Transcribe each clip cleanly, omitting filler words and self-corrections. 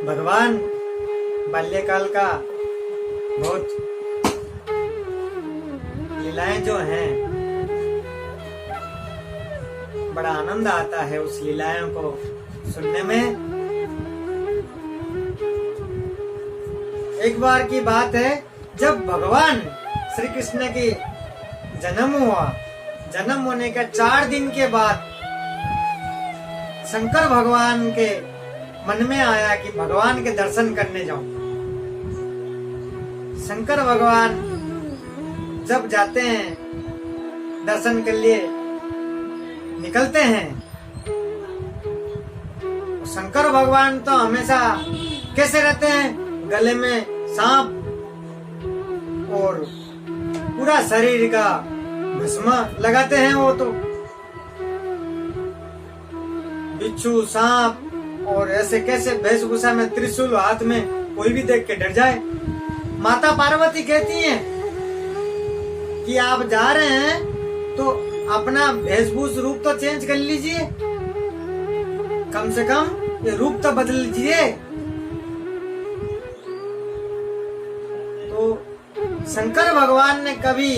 भगवान बाल्यकाल का बहुत लीलाएं जो हैं, बड़ा आनंद आता है उस लीलाओं को सुनने में। एक बार की बात है, जब भगवान श्री कृष्ण की जन्म हुआ, जन्म होने के 4 दिन के बाद शंकर भगवान के मन में आया कि भगवान के दर्शन करने जाऊं। शंकर भगवान जब जाते हैं दर्शन के लिए निकलते हैं, शंकर भगवान तो हमेशा कैसे रहते हैं, गले में सांप और पूरा शरीर का भस्म लगाते हैं। वो तो बिच्छू, सांप और ऐसे कैसे वेशभूषा में, त्रिशूल हाथ में, कोई भी देख के डर जाए। माता पार्वती कहती हैं कि आप जा रहे हैं तो अपना वेशभूष रूप तो चेंज कर लीजिए, कम से कम ये रूप तो बदल लीजिए। तो शंकर भगवान ने कभी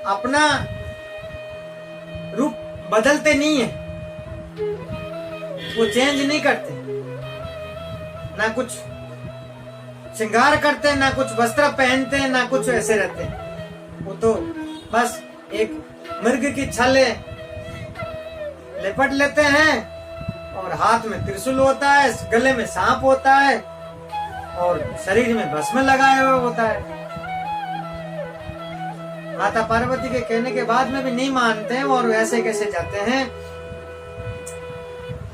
अपना रूप बदलते नहीं है, वो चेंज नहीं करते, ना कुछ श्रृंगार करते, ना कुछ वस्त्र पहनते, ना कुछ ऐसे रहते। वो तो बस एक मृग की छाले लिपट लेते हैं और हाथ में त्रिशूल होता है, गले में सांप होता है और शरीर में भस्म लगाए हुए होता है। माता पार्वती के कहने के बाद में भी नहीं मानते हैं और ऐसे कैसे जाते हैं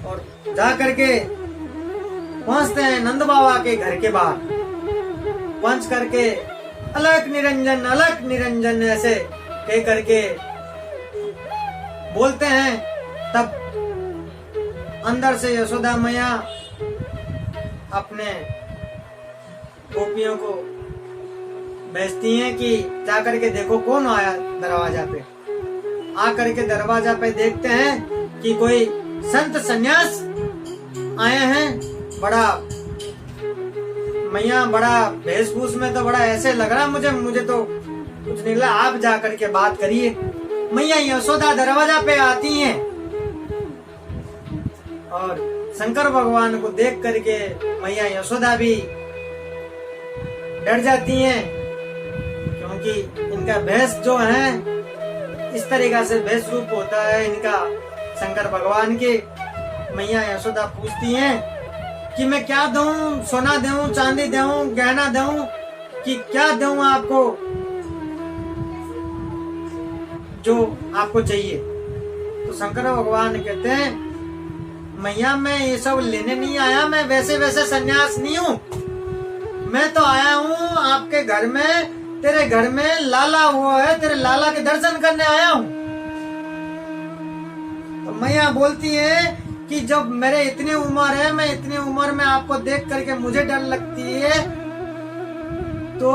और जा करके पहुंचते हैं नंद बाबा के घर के बाहर। पहुंच करके अलक निरंजन ऐसे कह करके बोलते हैं। तब अंदर से यशोदा मैया अपने गोपियों को भेजती हैं कि जा करके देखो कौन आया दरवाजा पे। आ करके दरवाजा पे देखते हैं कि कोई संत सन्यास आए हैं। बड़ा मैया बड़ा वेशभूष में तो बड़ा ऐसे लग रहा मुझे तो कुछ निकला। आप जा करके बात करिए। मैया यशोदा दरवाजा पे आती हैं और शंकर भगवान को देख करके मैया यशोदा भी डर जाती हैं, क्योंकि इनका भेष जो है इस तरीका से भेष रूप होता है इनका शंकर भगवान के। मैया यशोदा पूछती हैं कि मैं क्या दूं, सोना दूं, चांदी दूं, गहना दूं, कि क्या दूं आपको जो आपको चाहिए। तो शंकर भगवान कहते हैं मैया मैं ये सब लेने नहीं आया, मैं वैसे सन्यास नहीं हूँ। मैं तो आया हूँ आपके घर में, तेरे घर में लाला हुआ है, तेरे लाला के दर्शन करने आया हूँ। तो मैया बोलती है कि जब मेरे इतनी उम्र है, मैं इतनी उम्र में आपको देख करके मुझे डर लगती है, तो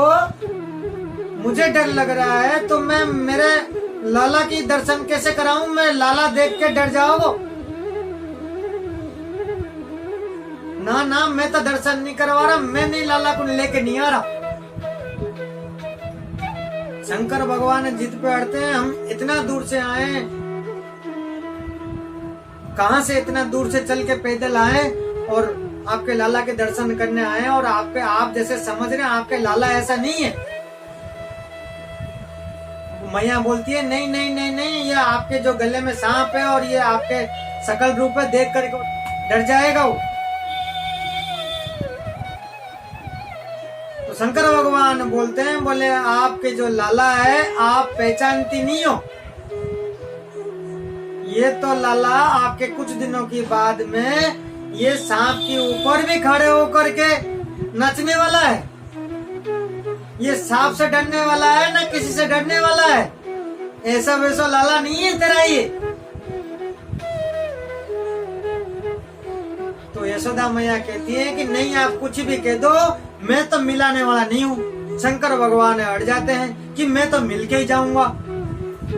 मुझे डर लग रहा है तो मैं मेरे लाला की दर्शन कैसे कराऊं। मैं लाला देख के डर जाओ ना, मैं तो दर्शन नहीं करवा रहा, मैं नहीं लाला को लेके नहीं आ रहा। शंकर भगवान जिद पे अड़ते हैं, हम इतना दूर से आए, कहां से इतना दूर से चल के पैदल आए और आपके लाला के दर्शन करने आए, और आप जैसे समझ रहे हैं आपके लाला ऐसा नहीं है। मैया बोलती है नहीं, ये आपके जो गले में सांप है और ये आपके सकल रूप है, देख कर डर जाएगा वो। तो शंकर भगवान बोलते हैं, बोले आपके जो लाला है आप पहचानती नहीं हो, ये तो लाला आपके कुछ दिनों की बाद में ये सांप के ऊपर भी खड़े होकर के नचने वाला है। ये सांप से डरने वाला है ना किसी से डरने वाला है। ऐसा वैसा लाला नहीं है तेरा ये। तो यशोदा मैया कहती है कि नहीं, आप कुछ भी कह दो, मैं तो मिलाने वाला नहीं हूँ। शंकर भगवान अड़ जाते हैं कि मैं तो मिल के ही जाऊंगा।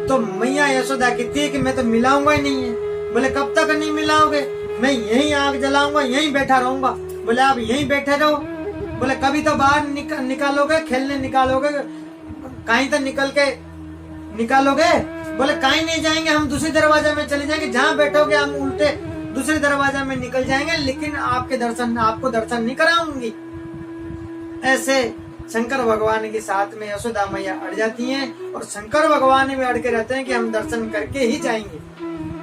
तो मैया यशोदा कहती है कि मैं तो मिलाऊंगा ही नहीं है। बोले कब तक नहीं मिलाओगे? मैं यहीं आग जलाऊंगा, यहीं बैठा रहूंगा। बोले आप यहीं बैठे रहो। बोले कभी तो बाहर निकालोगे, खेलने निकालोगे, कहीं तो निकालोगे? बोले कहीं नहीं जाएंगे, हम दूसरे दरवाजे में चले जाएंगे, जहाँ बैठोगे हम उल्टे दूसरे दरवाजे में निकल जाएंगे, लेकिन आपको दर्शन नहीं कराऊंगी। ऐसे शंकर भगवान के साथ में यशोदा मैया अड़ जाती हैं और शंकर भगवान भी अड़ के रहते हैं कि हम दर्शन करके ही जाएंगे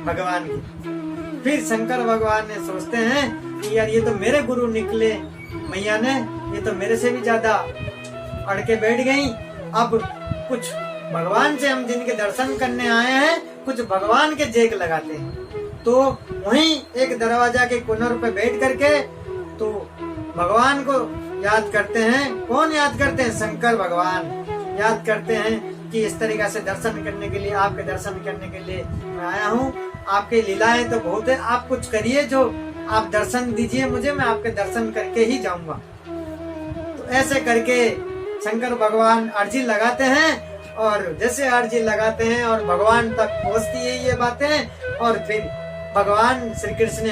भगवान के। फिर शंकर भगवान ने सोचते हैं कि यार ये तो मेरे गुरु निकले, मैया ने ये तो मेरे से भी ज्यादा अड़ के बैठ गई। अब कुछ भगवान से हम जिनके दर्शन करने आए हैं, कुछ भगवान के जेक लगाते हैं। तो वहीं एक दरवाजा के कोनर पे बैठ करके तो भगवान को याद करते हैं। कौन याद करते हैं? शंकर भगवान याद करते हैं कि इस तरीके से दर्शन करने के लिए, आपके दर्शन करने के लिए मैं आया हूँ। आपकी लीलाएं तो बहुत है, आप कुछ करिए, जो आप दर्शन दीजिए मुझे, मैं आपके दर्शन करके ही जाऊंगा। तो ऐसे करके शंकर भगवान अर्जी लगाते हैं और जैसे अर्जी लगाते हैं और भगवान तक पहुंचती है ये बातें। और फिर भगवान श्री कृष्ण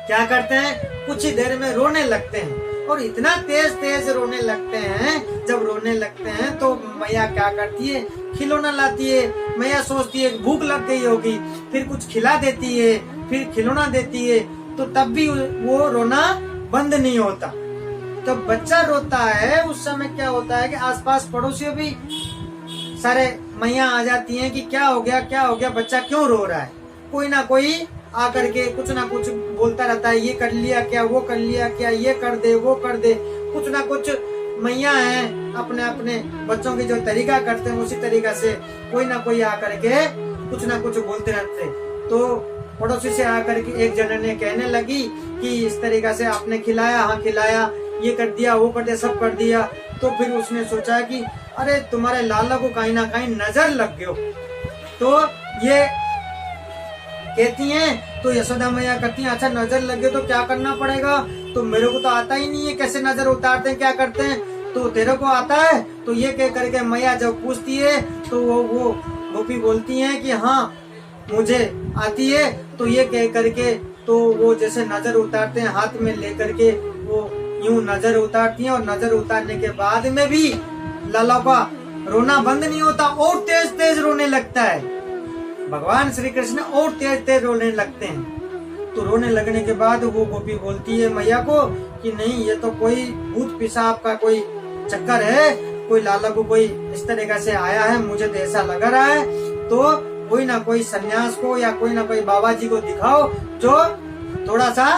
क्या करते हैं, कुछ ही देर में रोने लगते हैं और इतना तेज तेज रोने लगते हैं। जब रोने लगते हैं तो मैया क्या करती है, खिलौना लाती है। मैया सोचती है भूख लग गई होगी, फिर कुछ खिला देती है, फिर खिलौना देती है, तो तब भी वो रोना बंद नहीं होता। तो बच्चा रोता है उस समय क्या होता है कि आसपास पड़ोसियों भी सारे मैया आ जाती हैं कि क्या हो गया, बच्चा क्यों रो रहा है। कोई ना कोई आकर के कुछ ना कुछ बोलता रहता है, ये कर लिया क्या, वो कर लिया क्या, ये कर दे वो कर दे। कुछ ना कुछ मैया हैं अपने अपने बच्चों की जो तरीका करते हैं उसी तरीका से कोई ना कोई आकर के कुछ ना कुछ बोलते रहते। तो पड़ोसी से आकर के एक जने ने कहने लगी कि इस तरीका से आपने खिलाया, हाँ खिलाया, ये कर दिया वो कर दिया, सब कर दिया। तो फिर उसने सोचा कि अरे तुम्हारे लाला को कहीं ना कहीं नजर लग गयो। तो ये कहती हैं, तो यशोदा मैया कहती हैं अच्छा नजर लगे तो क्या करना पड़ेगा? तो मेरे को तो आता ही नहीं है कैसे नजर उतारते हैं, क्या करते हैं, तो तेरे को आता है? तो ये कह करके मैया जब पूछती है तो वो गोपी बोलती हैं कि हाँ मुझे आती है। तो ये कह करके तो वो जैसे नजर उतारते हैं, हाथ में लेकर के वो यूं नजर उतारती हैं और नजर उतारने के बाद में भी लाला का रोना बंद नहीं होता और तेज तेज रोने लगता है। भगवान श्री कृष्ण और तेज तेज रोने लगते हैं। तो रोने लगने के बाद वो गोपी बोलती है मैया को कि नहीं, ये तो कोई भूत पिशाच का कोई चक्कर है, कोई लाला को कोई इस तरीके से आया है, मुझे तो ऐसा लग रहा है। तो कोई ना कोई सन्यास को या कोई ना कोई बाबा जी को दिखाओ जो थोड़ा सा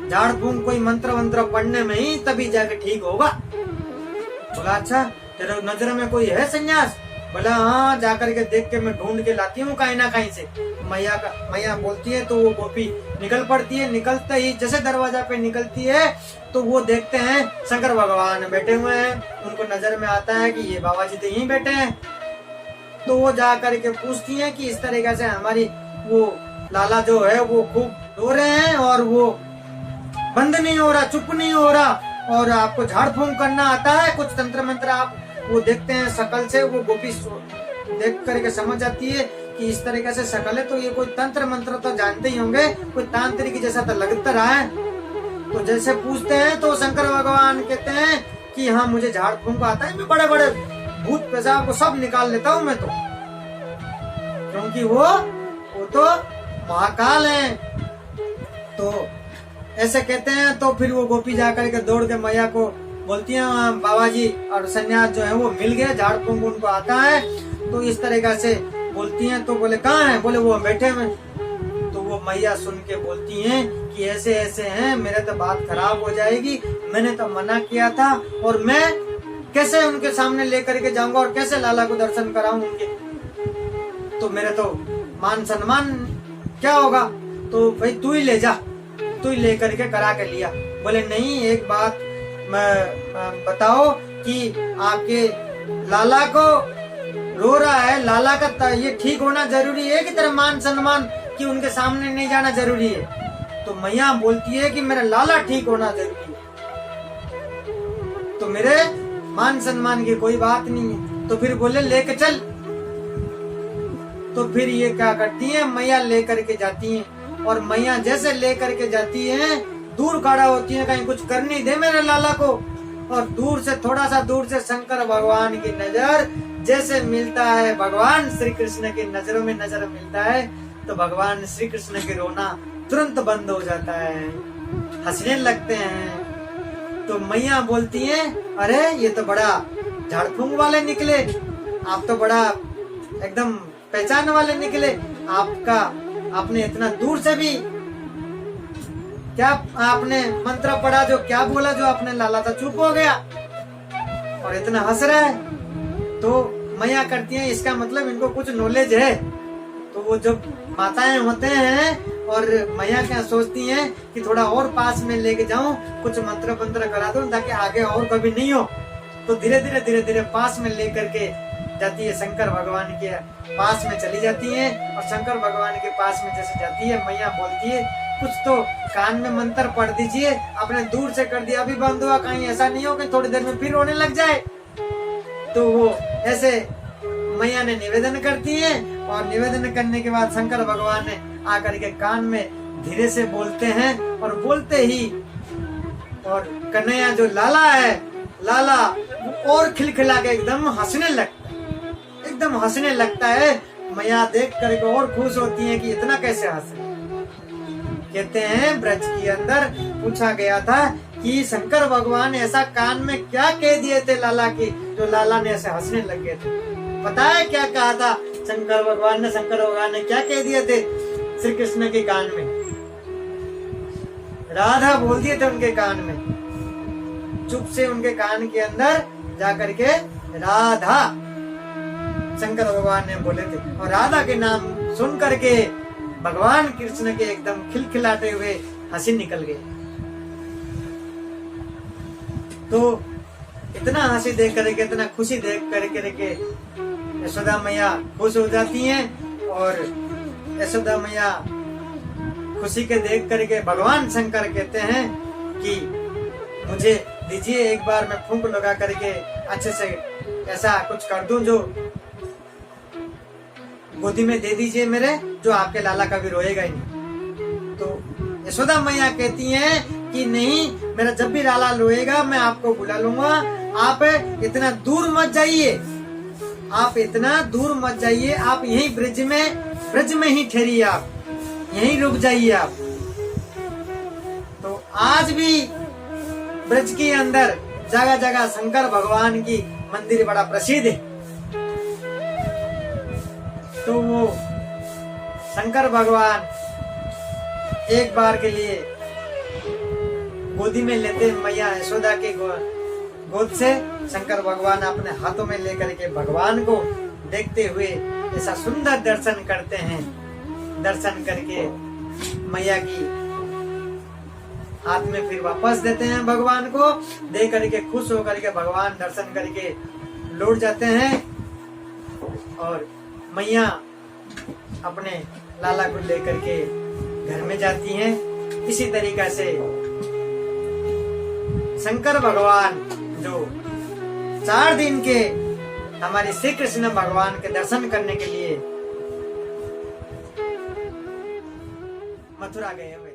झाड़ फूंक कोई मंत्र वंत्र पढ़ने में ही तभी जाके ठीक होगा। बोला अच्छा तेरे नजर में कोई है सन्यास? बोला हाँ, जाकर के देख के मैं ढूंढ के लाती हूँ कहीं ना कहीं से। मैया बोलती है तो वो गोपी निकल पड़ती है। निकलते ही जैसे दरवाजा पे निकलती है तो वो देखते हैं शंकर भगवान बैठे हुए हैं। उनको नजर में आता है कि ये बाबा जी तो यहीं बैठे हैं। तो वो जा करके पूछती हैं कि इस तरीके से हमारी वो लाला जो है वो खूब रो रहे हैं और वो बंद नहीं हो रहा, चुप नहीं हो रहा, और आपको झाड़ फूंक करना आता है, कुछ तंत्र मंत्र आप वो देखते हैं शकल से। वो गोपी देख करके समझ जाती है कि इस तरीके से शकल है तो ये कोई तंत्र मंत्र तो जानते ही होंगे, कोई तांत्रिक जैसा तो लगता रहा है। तो जैसे पूछते हैं तो शंकर भगवान कहते हैं कि हाँ मुझे झाड़ फूंक आता है, मैं बड़े बड़े भूत पेशाब को सब निकाल लेता हूँ मैं तो, क्योंकि वो तो महाकाल है। तो ऐसे कहते हैं। तो फिर वो गोपी जाकर के दौड़ के मैया को बोलती है बाबा जी और सन्यास जो है वो मिल गए, झाड़ फूंक उनको आता है। तो इस तरीका से बोलती हैं। तो बोले कहाँ है? बोले वो बैठे में। तो वो मैया सुन के बोलती हैं कि ऐसे ऐसे हैं, मेरे तो बात खराब हो जाएगी, मैंने तो मना किया था और मैं कैसे उनके सामने लेकर के जाऊंगा और कैसे लाला को दर्शन कराऊं उनके, तो मेरे तो मान सम्मान क्या होगा। तो भाई तू ही ले जा, तू ही लेकर के करा के लिया। बोले नहीं, एक बात मैं बताओ कि आपके लाला को रो रहा है, लाला का ये ठीक होना जरूरी है कि तेरा मान सम्मान कि उनके सामने नहीं जाना जरूरी है। तो मैया बोलती है कि मेरा लाला ठीक होना जरूरी है, तो मेरे मान सम्मान की कोई बात नहीं है। तो फिर बोले लेके चल। तो फिर ये क्या करती है, मैया लेकर के जाती हैं, और मैया जैसे लेकर के जाती हैं दूर खड़ा होती है, कहीं कुछ कर नहीं दे मेरे लाला को। और दूर से, थोड़ा सा दूर से शंकर भगवान की नजर जैसे मिलता है, भगवान श्री कृष्ण की नजरों में नजर मिलता है, तो भगवान श्री कृष्ण की रोना तुरंत बंद हो जाता है, हंसने लगते हैं। तो मैया बोलती है, अरे ये तो बड़ा झाड़ फूंक वाले निकले, आप तो बड़ा एकदम पहचान वाले निकले। आपने इतना दूर से भी क्या आपने मंत्र पढ़ा, जो क्या बोला, जो आपने लाला था चुप हो गया और इतना हंस रहा है। तो मैया करती है, इसका मतलब इनको कुछ नॉलेज है। तो वो जब माताएं होते हैं और मैया क्या सोचती हैं कि थोड़ा और पास में लेके जाऊं, कुछ मंत्र करा दूं ताकि आगे और कभी नहीं हो। तो धीरे धीरे पास में लेकर के जाती है, शंकर भगवान के पास में चली जाती है। और शंकर भगवान के पास में जैसे जाती है, मैया बोलती है, कुछ तो कान में मंत्र पढ़ दीजिए, आपने दूर से कर दिया, अभी बंद हुआ, कहीं ऐसा नहीं हो कि थोड़ी देर में फिर रोने लग जाए। तो वो ऐसे मैया ने निवेदन करती है, और निवेदन करने के बाद शंकर भगवान ने आकर के कान में धीरे से बोलते हैं, और बोलते ही और कन्हैया जो लाला है, लाला और खिलखिला के एकदम हंसने लगता है। मैया देख करके और खुश होती है कि इतना कैसे हंसे। कहते हैं ब्रज के अंदर पूछा गया था कि शंकर भगवान ऐसा कान में क्या कह दिए थे लाला की, जो लाला ने ऐसे हंसने लगे थे। पता है क्या कहा था शंकर भगवान ने क्या कह दिए थे श्री कृष्ण के कान में? राधा बोल दिए थे उनके कान में, चुप से उनके कान के अंदर जाकर के राधा शंकर भगवान ने बोले थे। और राधा के नाम सुन करके भगवान कृष्ण के एकदम खिलखिलाते हुए हंसी निकल गई। तो इतना हंसी देख करके, इतना खुशी देख करके यशोदा मैया खुश हो जाती हैं। और यशोदा मैया खुशी के देख करके भगवान शंकर कहते हैं कि मुझे दीजिए, एक बार मैं फूंक लगा करके अच्छे से ऐसा कुछ कर दूं जो गोदी में दे दीजिए मेरे, जो आपके लाला कभी रोएगा ही नहीं। तो यशोदा मैया कहती हैं कि नहीं, मेरा जब भी लाला रोएगा मैं आपको बुला लूंगा, आप इतना दूर मत जाइए, आप इतना दूर मत जाइए, आप यहीं ब्रज में ही ठहरिए, आप यहीं रुक जाइए आप। तो आज भी ब्रज के अंदर जगह जगह शंकर भगवान की मंदिर बड़ा प्रसिद्ध है। तो वो शंकर भगवान एक बार के लिए गोदी में लेते मैया यशोदा के गोद से, शंकर भगवान अपने हाथों में लेकर के भगवान को देखते हुए ऐसा सुंदर दर्शन करते हैं। दर्शन करके मैया की हाथ में फिर वापस देते हैं भगवान को, दे करके खुश होकर के भगवान दर्शन करके लौट जाते हैं। और मैया अपने लाला को लेकर के घर में जाती हैं। इसी तरीका से शंकर भगवान जो 4 दिन के हमारे श्री कृष्ण भगवान के दर्शन करने के लिए मथुरा गए हुए